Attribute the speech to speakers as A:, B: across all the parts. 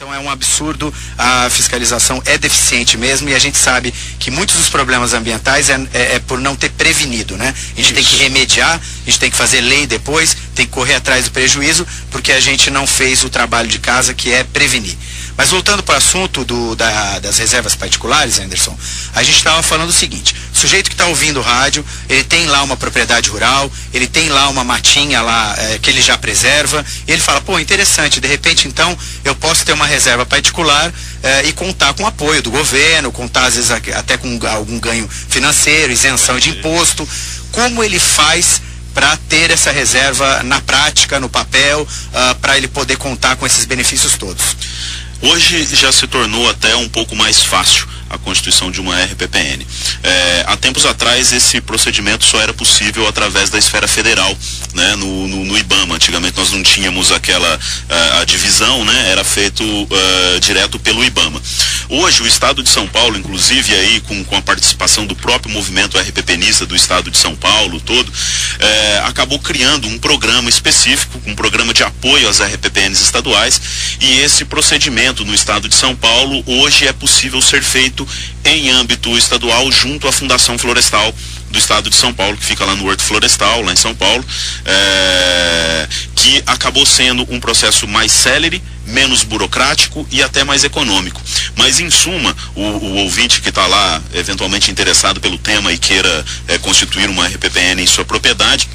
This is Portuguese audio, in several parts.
A: Então é um absurdo, a fiscalização é deficiente mesmo, e a gente sabe que muitos dos problemas ambientais é por não ter prevenido, né? A gente tem que remediar, a gente tem que fazer lei depois, tem que correr atrás do prejuízo, porque a gente não fez o trabalho de casa, que é prevenir. Mas voltando para o assunto das reservas particulares, Anderson, a gente estava falando o seguinte: o sujeito que está ouvindo o rádio, ele tem lá uma propriedade rural, ele tem lá uma matinha lá que ele já preserva, e ele fala, pô, interessante, de repente então eu posso ter uma reserva particular e contar com o apoio do governo, contar às vezes até com algum ganho financeiro, isenção de imposto. Como ele faz para ter essa reserva na prática, no papel, para ele poder contar com esses benefícios todos?
B: Hoje já se tornou até um pouco mais fácil a constituição de uma RPPN. Há tempos atrás esse procedimento só era possível através da esfera federal, né, no IBAMA. Antigamente nós não tínhamos aquela a divisão, né, era feito direto pelo IBAMA. Hoje o Estado de São Paulo, inclusive aí com a participação do próprio movimento RPPenista do Estado de São Paulo todo, acabou criando um programa específico, um programa de apoio às RPPNs estaduais, e esse procedimento no Estado de São Paulo hoje é possível ser feito em âmbito estadual junto à Fundação Florestal do Estado de São Paulo, que fica lá no Horto Florestal, lá em São Paulo, que acabou sendo um processo mais célere, menos burocrático e até mais econômico. Mas, em suma, o ouvinte que está lá, eventualmente interessado pelo tema e queira constituir uma RPPN em sua propriedade,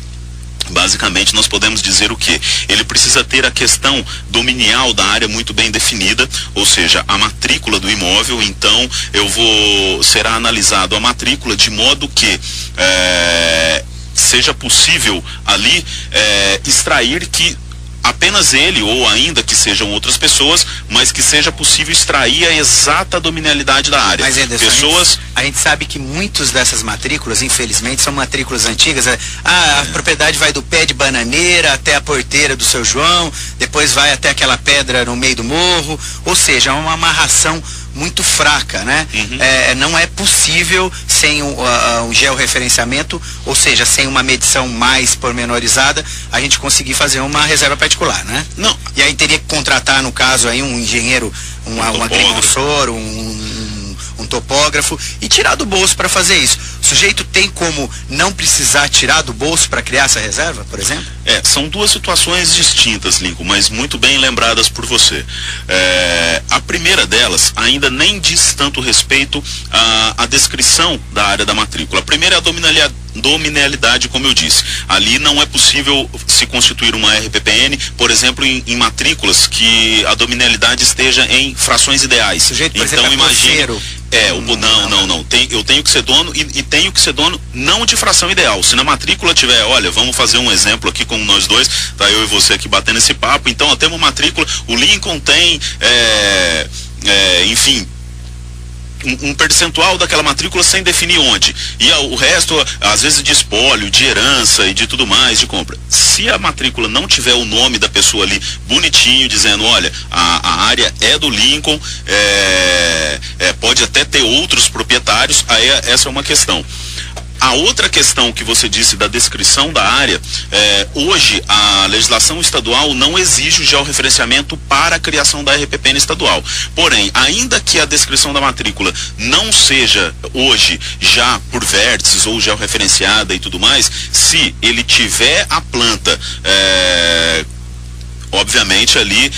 B: basicamente nós podemos dizer o quê? Ele precisa ter a questão dominial da área muito bem definida, ou seja, a matrícula do imóvel. Então será analisado a matrícula de modo que seja possível ali extrair que apenas ele, ou ainda que sejam outras pessoas, mas que seja possível extrair a exata dominalidade da área.
A: Mas, Anderson, a gente sabe que muitas dessas matrículas, infelizmente, são matrículas antigas. A propriedade vai do pé de bananeira até a porteira do seu João, depois vai até aquela pedra no meio do morro, ou seja, é uma amarração muito fraca, né? Não é possível sem um georreferenciamento, ou seja, sem uma medição mais pormenorizada, a gente conseguir fazer uma reserva particular, né?
B: Não.
A: E aí teria que contratar, no caso, aí um engenheiro, um agrimensor, um topógrafo, e tirar do bolso para fazer isso. O sujeito tem como não precisar tirar do bolso para criar essa reserva, por exemplo?
B: São duas situações distintas, Lincoln, mas muito bem lembradas por você. A primeira delas ainda nem diz tanto respeito à descrição da área da matrícula. A primeira é a dominalidade, como eu disse. Ali não é possível se constituir uma RPPN, por exemplo, em matrículas que a dominalidade esteja em frações ideais.
A: Sujeito, por
B: então,
A: exemplo,
B: imagine... Não. Eu tenho que ser dono e tenho que ser dono não de fração ideal. Se na matrícula tiver, olha, vamos fazer um exemplo aqui com nós dois, tá eu e você aqui batendo esse papo, então temos matrícula, o Lincoln tem, enfim, um percentual daquela matrícula sem definir onde. E o resto, às vezes, de espólio, de herança e de tudo mais, de compra. Se a matrícula não tiver o nome da pessoa ali bonitinho, dizendo, olha, a área é do Lincoln, pode até ter outros proprietários, aí essa é uma questão. A outra questão que você disse da descrição da área, hoje a legislação estadual não exige o georreferenciamento para a criação da RPPN estadual. Porém, ainda que a descrição da matrícula não seja hoje já por vértices ou georreferenciada e tudo mais, se ele tiver a planta obviamente ali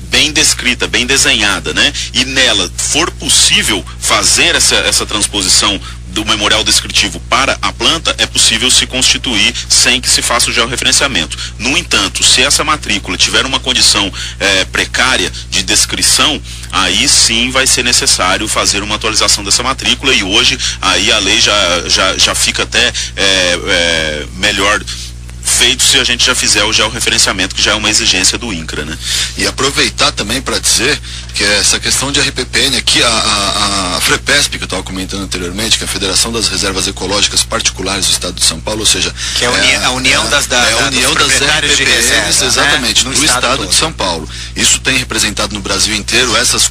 B: bem descrita, bem desenhada, né? E nela for possível fazer essa transposição do memorial descritivo para a planta, é possível se constituir sem que se faça o georreferenciamento. No entanto, se essa matrícula tiver uma condição precária de descrição, aí sim vai ser necessário fazer uma atualização dessa matrícula, e hoje aí a lei já fica até melhor feito se a gente já fizer o georreferenciamento, que já é uma exigência do INCRA, né?
C: E aproveitar também para dizer que essa questão de RPPN aqui, a FREPESP, que eu estava comentando anteriormente, que é a Federação das Reservas Ecológicas Particulares do Estado de São Paulo, ou seja...
A: Que é a união das
C: RPPNs, exatamente,
A: né?
C: do Estado de São Paulo. Isso tem representado no Brasil inteiro, essas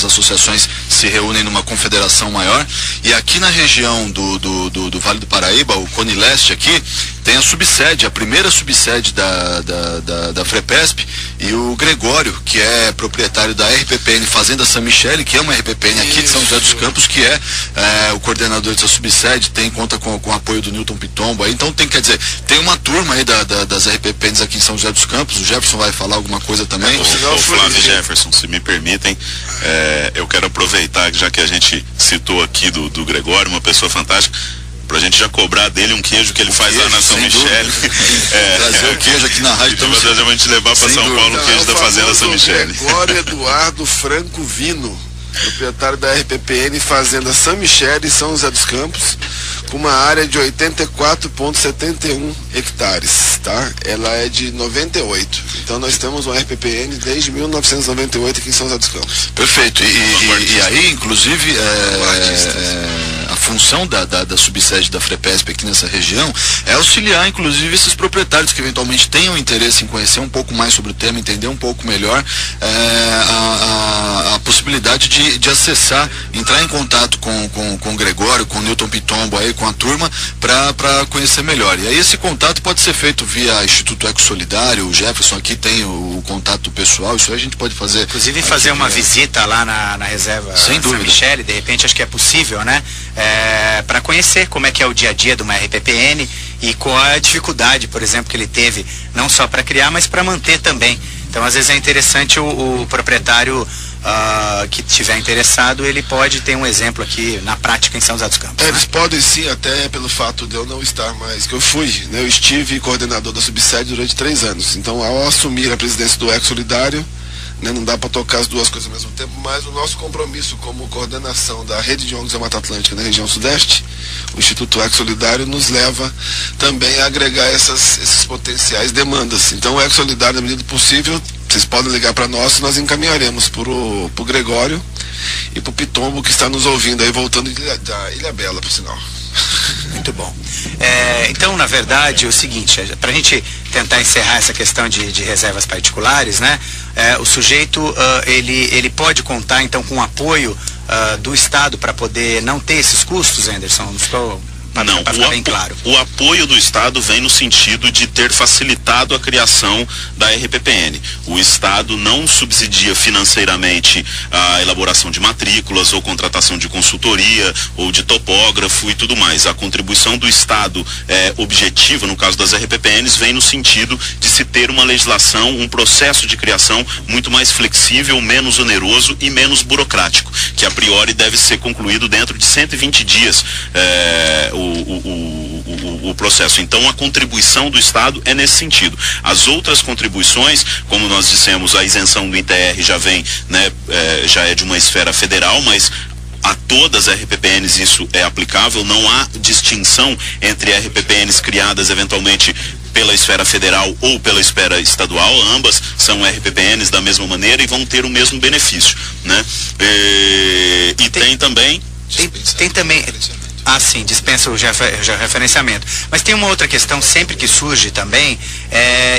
C: associações se reúnem numa confederação maior, e aqui na região do Vale do Paraíba, o Cone Leste aqui, tem a subsede subsede, a primeira subsede da FREPESP, e o Gregório, que é proprietário da RPPN Fazenda San Michele, que é uma RPPN aqui de São José dos Campos, que é o coordenador dessa subsede, conta com o apoio do Newton Pitombo. Então quer dizer, tem uma turma aí das RPPNs aqui em São José dos Campos. O Jefferson vai falar alguma coisa também.
B: O Flávio Jefferson, se me permitem, eu quero aproveitar, já que a gente citou aqui do Gregório, uma pessoa fantástica, pra gente já cobrar dele um queijo que ele faz lá na São Michele.
C: Trazer o queijo aqui na rádio.
B: Então a gente levar para São Paulo o queijo da Fazenda São Michele.
D: Gregório Eduardo Franco Vino, proprietário da RPPN Fazenda San Michele, São José dos Campos, com uma área de 84,71 hectares, tá? Ela é de 98. Então nós temos uma RPPN desde 1998 aqui em São José dos Campos.
C: Perfeito. E aí, inclusive, a função da subsede da FREPESP aqui nessa região é auxiliar, inclusive, esses proprietários que eventualmente tenham interesse em conhecer um pouco mais sobre o tema, entender um pouco melhor a possibilidade de acessar, entrar em contato com o Gregório, com o Newton Pitombo aí, com a turma, para conhecer melhor. E aí esse contato pode ser feito via Instituto Eco Solidário. O Jefferson aqui tem o contato pessoal, isso aí a gente pode fazer.
A: Inclusive fazer uma visita lá na reserva San Michele, de repente acho que é possível, né? Para conhecer como é que é o dia a dia de uma RPPN e qual a dificuldade, por exemplo, que ele teve, não só para criar, mas para manter também. Então às vezes é interessante o proprietário que estiver interessado, ele pode ter um exemplo aqui na prática em São José dos Campos.
D: Eles podem sim, até pelo fato de eu não estar mais, que eu fui, né? Eu estive coordenador da subsede durante 3 anos. Então, ao assumir a presidência do Eco Solidário, né, não dá para tocar as duas coisas ao mesmo tempo, mas o nosso compromisso como coordenação da rede de ONGs da Mata Atlântica na região sudeste, o Instituto Eco Solidário nos leva também a agregar essas potenciais demandas. Então, o Eco Solidário, na medida do possível, vocês podem ligar para nós, nós encaminharemos para o Gregório e para o Pitombo, que está nos ouvindo aí, voltando da Ilha Bela, por sinal.
A: Muito bom. Então, na verdade, é o seguinte, para a gente tentar encerrar essa questão de reservas particulares, né? O sujeito, ele pode contar, então, com o apoio do Estado para poder não ter esses custos, Anderson?
B: Não,
A: bem claro.
B: O apoio do Estado vem no sentido de ter facilitado a criação da RPPN. O Estado não subsidia financeiramente a elaboração de matrículas ou contratação de consultoria ou de topógrafo e tudo mais. A contribuição do Estado objetiva, no caso das RPPNs, vem no sentido de se ter uma legislação, um processo de criação muito mais flexível, menos oneroso e menos burocrático, que a priori deve ser concluído dentro de 120 dias. O processo. Então a contribuição do Estado é nesse sentido. As outras contribuições, como nós dissemos, a isenção do ITR já vem, né, já é de uma esfera federal, mas a todas as RPPNs isso é aplicável, não há distinção entre RPPNs criadas eventualmente pela esfera federal ou pela esfera estadual, ambas são RPPNs da mesma maneira e vão ter o mesmo benefício, né? E tem também...
A: Tem também... sim, dispensa o referenciamento. Mas tem uma outra questão sempre que surge também,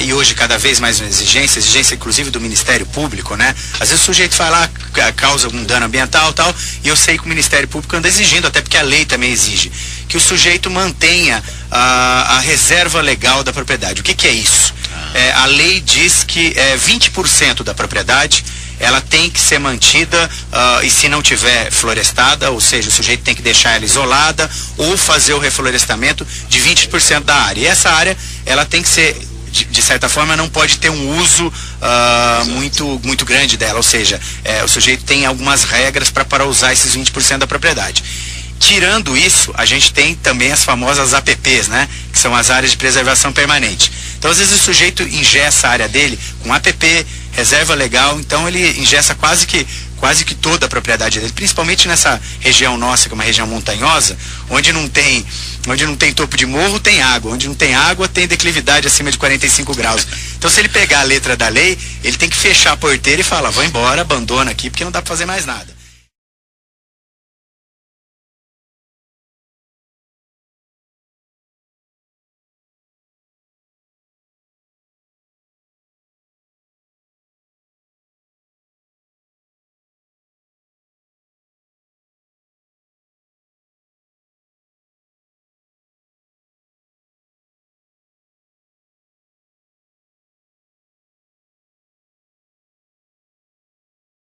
A: e hoje cada vez mais uma exigência inclusive do Ministério Público, né? Às vezes o sujeito vai lá, causa algum dano ambiental e tal, e eu sei que o Ministério Público anda exigindo, até porque a lei também exige, que o sujeito mantenha a reserva legal da propriedade. O que é isso? A lei diz que 20% da propriedade ela tem que ser mantida, e se não tiver florestada, ou seja, o sujeito tem que deixar ela isolada ou fazer o reflorestamento de 20% da área. E essa área, ela tem que ser, de certa forma, não pode ter um uso muito grande dela, ou seja, o sujeito tem algumas regras para usar esses 20% da propriedade. Tirando isso, a gente tem também as famosas APPs, né? Que são as áreas de preservação permanente. Então, às vezes o sujeito ingessa a área dele com APP, reserva legal, então ele ingessa quase que toda a propriedade dele, principalmente nessa região nossa, que é uma região montanhosa, onde não tem topo de morro, tem água. Onde não tem água, tem declividade acima de 45 graus. Então, se ele pegar a letra da lei, ele tem que fechar a porteira e falar, vou embora, abandona aqui, porque não dá para fazer mais nada.